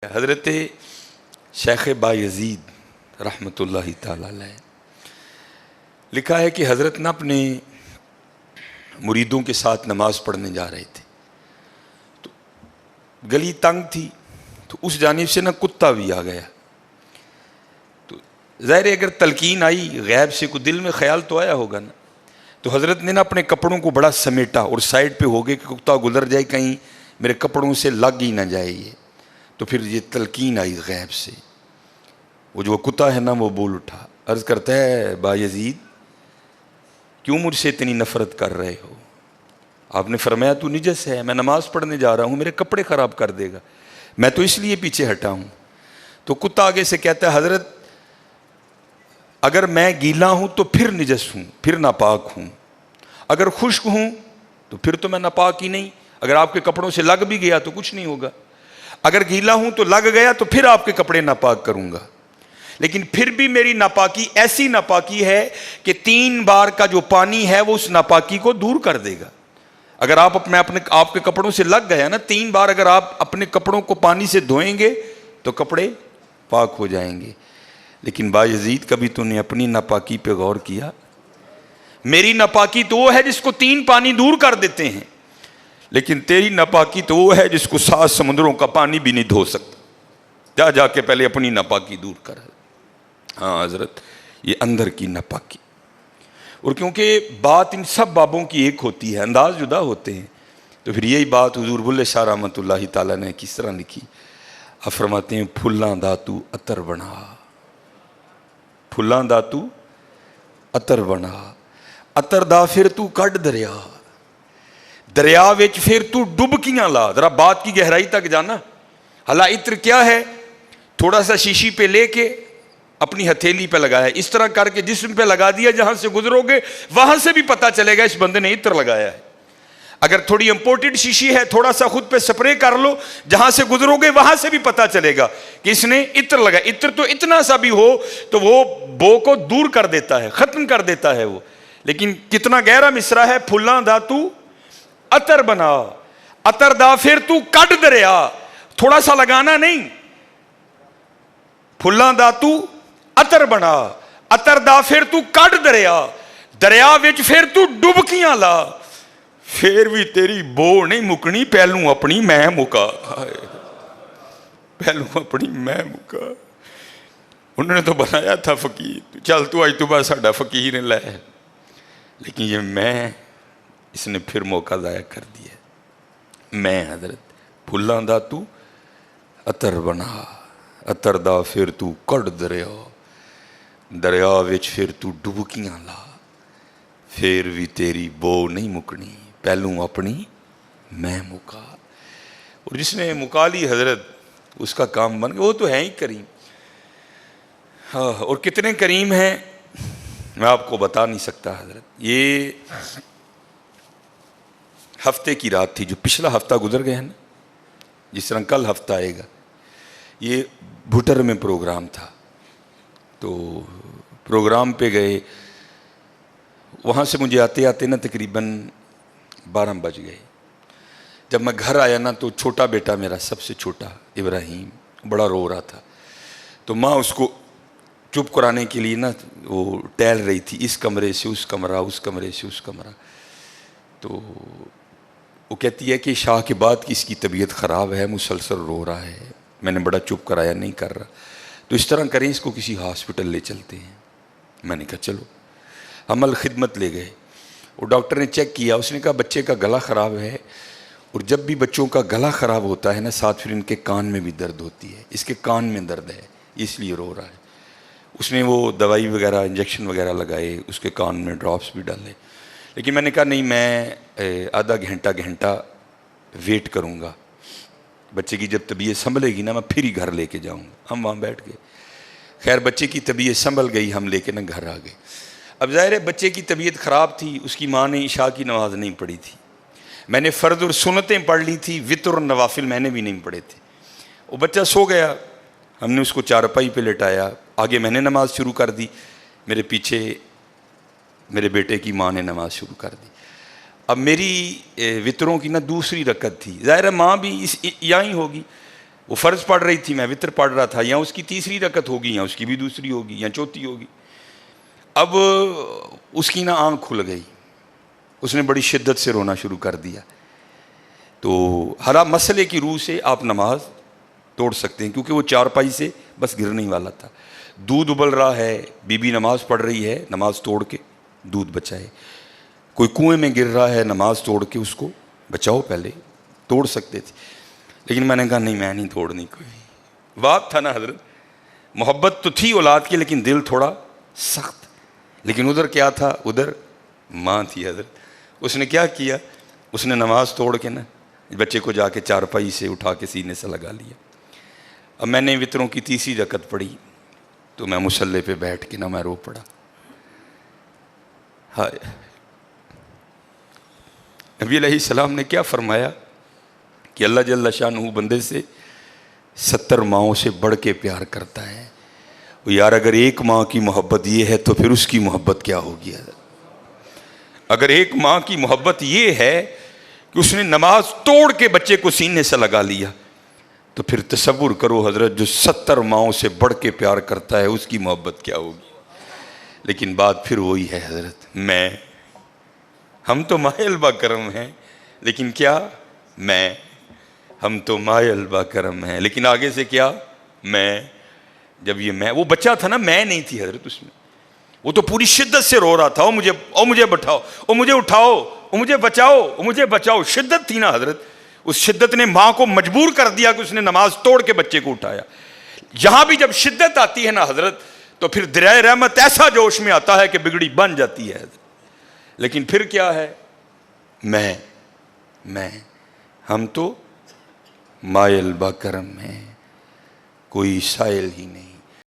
حضرت شیخ بایزید رحمۃ اللہ تعالی علیہ لکھا ہے کہ حضرت نے اپنے مریدوں کے ساتھ نماز پڑھنے جا رہے تھے تو گلی تنگ تھی تو اس جانب سے کتا بھی آ گیا. تو ظاہر ہے اگر تلقین آئی غیب سے کوئی دل میں خیال تو آیا ہوگا نا. تو حضرت نے اپنے کپڑوں کو بڑا سمیٹا اور سائڈ پہ ہو گئے کہ کتا گزر جائے کہیں میرے کپڑوں سے لگ ہی نہ جائے یہ. تو پھر یہ تلقین آئی غیب سے. وہ جو کتا ہے نا وہ بول اٹھا, عرض کرتا ہے بایزید کیوں مجھ سے اتنی نفرت کر رہے ہو؟ آپ نے فرمایا تو نجس ہے, میں نماز پڑھنے جا رہا ہوں, میرے کپڑے خراب کر دے گا, میں تو اس لیے پیچھے ہٹا ہوں. تو کتا آگے سے کہتا ہے حضرت اگر میں گیلا ہوں تو پھر نجس ہوں, پھر ناپاک ہوں, اگر خشک ہوں تو پھر تو میں ناپاک ہی نہیں, اگر آپ کے کپڑوں سے لگ بھی گیا تو کچھ نہیں ہوگا, اگر گیلا ہوں تو لگ گیا تو پھر آپ کے کپڑے ناپاک کروں گا. لیکن پھر بھی میری ناپاکی ایسی ناپاکی ہے کہ 3 بار کا جو پانی ہے وہ اس ناپاکی کو دور کر دے گا. اگر آپ کے کپڑوں سے لگ گیا نا 3 بار, اگر آپ اپنے کپڑوں کو پانی سے دھوئیں گے تو کپڑے پاک ہو جائیں گے. لیکن بایزید کبھی تو نے اپنی ناپاکی پہ غور کیا؟ میری ناپاکی تو وہ ہے جس کو 3 پانی دور کر دیتے ہیں, لیکن تیری ناپاکی تو وہ ہے جس کو 7 سمندروں کا پانی بھی نہیں دھو سکتا. جا کے پہلے اپنی ناپاکی دور کر. ہاں حضرت یہ اندر کی ناپاکی. اور کیونکہ بات ان سب بابوں کی ایک ہوتی ہے, انداز جدا ہوتے ہیں, تو پھر یہی بات حضور بلے شاہ رحمۃ اللہ تعالیٰ نے کس طرح لکھی. آپ فرماتے ہیں پھلاں داتو عطر بنا, پھلاں داتو عطر بنا, عطر دا پھر تو کڈ دریا, دریا وچ پھر تو ڈبکیاں لا. ذرا بات کی گہرائی تک جانا. حالا عطر کیا ہے؟ تھوڑا سا شیشی پہ لے کے اپنی ہتھیلی پہ لگایا, اس طرح کر کے جسم پہ لگا دیا, جہاں سے گزرو گے وہاں سے بھی پتا چلے گا اس بندے نے عطر لگایا ہے. اگر تھوڑی امپورٹڈ شیشی ہے تھوڑا سا خود پہ سپرے کر لو, جہاں سے گزرو گے وہاں سے بھی پتا چلے گا کہ اس نے عطر لگایا. عطر تو اتنا سا بھی ہو تو وہ بو کو دور کر دیتا ہے, ختم کر دیتا ہے وہ. لیکن کتنا گہرا مصرع ہے, پھلاں دا تو عطر بنا, عطر دا پھر تو کڈ دریا. تھوڑا سا لگانا نہیں, پھلاں دا تو عطر بنا, عطر دا پھر تو کڈ دریا, دریا وچ پھر تو ڈبکیاں لا, پھر بھی تیری بو نہیں مکنی, پہلوں اپنی میں مکا. پہلوں اپنی میں مکا. انہوں نے تو بنایا تھا فقیر, چل تو آج تو بعد ساڈا فقیر لے, لیکن یہ میں اس نے پھر موقع ضائع کر دیا. میں حضرت پھلاں دا تو عطر بنا, عطر دا پھر تو کڈ دریا, دریا وچ پھر تو ڈبکیاں لا, پھر بھی تیری بو نہیں مکنی, پہلوں اپنی میں مکا. اور جس نے مکا لی حضرت اس کا کام بن گیا. وہ تو ہے ہی کریم. ہاں, اور کتنے کریم ہیں میں آپ کو بتا نہیں سکتا حضرت. یہ ہفتے کی رات تھی, جو پچھلا ہفتہ گزر گیا نا, جس طرح کل ہفتہ آئے گا. یہ بھٹر میں پروگرام تھا, تو پروگرام پہ گئے, وہاں سے مجھے آتے آتے نا تقریباً 12 بج گئے. جب میں گھر آیا نا تو چھوٹا بیٹا میرا, سب سے چھوٹا ابراہیم, بڑا رو رہا تھا. تو ماں اس کو چپ کرانے کے لیے نا وہ ٹہل رہی تھی, اس کمرے سے اس کمرہ, اس کمرے سے اس کمرہ. تو وہ کہتی ہے کہ شاہ کے بعد کی اس کی طبیعت خراب ہے, مسلسل رو رہا ہے, میں نے بڑا چپ کرایا, نہیں کر رہا, تو اس طرح کریں اس کو کسی ہاسپٹل لے چلتے ہیں. میں نے کہا چلو. عمل خدمت لے گئے, اور ڈاکٹر نے چیک کیا, اس نے کہا بچے کا گلا خراب ہے, اور جب بھی بچوں کا گلا خراب ہوتا ہے نا ساتھ پھر ان کے کان میں بھی درد ہوتی ہے, اس کے کان میں درد ہے اس لیے رو رہا ہے. اس نے وہ دوائی وغیرہ انجیکشن وغیرہ لگائے, اس کے کان میں ڈراپس بھی ڈالے. لیکن میں نے کہا نہیں, میں آدھا گھنٹہ ویٹ کروں گا, بچے کی جب طبیعت سنبھلے گی نا میں پھر ہی گھر لے کے جاؤں گا. ہم وہاں بیٹھ گئے. خیر بچے کی طبیعت سنبھل گئی, ہم لے کے نا گھر آ گئے. اب ظاہر ہے بچے کی طبیعت خراب تھی, اس کی ماں نے عشاء کی نماز نہیں پڑھی تھی, میں نے فرض اور سنتیں پڑھ لی تھی, وتر اور نوافل میں نے بھی نہیں پڑھے تھے. وہ بچہ سو گیا, ہم نے اس کو چارپائی پہ لٹایا, آگے میں نے نماز شروع کر دی, میرے پیچھے میرے بیٹے کی ماں نے نماز شروع کر دی. اب میری وطروں کی نا دوسری رکعت تھی, ظاہر ہے ماں بھی یہاں ہی ہوگی, وہ فرض پڑھ رہی تھی، میں وطر پڑھ رہا تھا، یا اس کی تیسری رکعت ہوگی یا اس کی بھی دوسری ہوگی یا چوتھی ہوگی. اب اس کی نا آنکھ کھل گئی، اس نے بڑی شدت سے رونا شروع کر دیا. تو ہر مسئلے کی روح سے آپ نماز توڑ سکتے ہیں، کیونکہ وہ چارپائی سے بس گرنے ہی والا تھا. دودھ ابل رہا ہے، بی بی نماز پڑھ رہی ہے، نماز توڑ کے دودھ بچائے. کوئی کنویں میں گر رہا ہے، نماز توڑ کے اس کو بچاؤ. پہلے توڑ سکتے تھے، لیکن میں نے کہا نہیں، میں نہیں توڑنی. کوئی بات تھا نا حضرت، محبت تو تھی اولاد کی لیکن دل تھوڑا سخت. لیکن ادھر کیا تھا؟ ادھر ماں تھی حضرت. اس نے کیا کیا؟ اس نے نماز توڑ کے نا بچے کو جا کے چارپائی سے اٹھا کے سینے سے لگا لیا. اب میں نے وطروں کی تیسری رکعت پڑھی تو میں مصلی پہ بیٹھ کے نا میں رو پڑا. ہائے، نبی علیہ السلام نے کیا فرمایا کہ اللہ جل شانہ بندے سے 70 ماؤں سے بڑھ کے پیار کرتا ہے. یار اگر ایک ماں کی محبت یہ ہے تو پھر اس کی محبت کیا ہوگی؟ اگر ایک ماں کی محبت یہ ہے کہ اس نے نماز توڑ کے بچے کو سینے سے لگا لیا، تو پھر تصور کرو حضرت، جو 70 ماؤں سے بڑھ کے پیار کرتا ہے اس کی محبت کیا ہوگی؟ لیکن بات پھر وہی ہے حضرت، ہم تو مائل با کرم ہیں، لیکن کیا ہم تو مائل با کرم ہیں، لیکن آگے سے کیا؟ جب یہ وہ بچہ تھا نا، میں نہیں تھی حضرت اس میں. وہ تو پوری شدت سے رو رہا تھا، مجھے بٹھاؤ، مجھے اٹھاؤ، مجھے بچاؤ، مجھے بچاؤ. شدت تھی نا حضرت، اس شدت نے ماں کو مجبور کر دیا کہ اس نے نماز توڑ کے بچے کو اٹھایا. یہاں بھی جب شدت آتی ہے نا حضرت، تو پھر دریائے رحمت ایسا جوش میں آتا ہے کہ بگڑی بن جاتی ہے. لیکن پھر کیا ہے؟ ہم تو مائل با کرم ہیں، کوئی سائل ہی نہیں.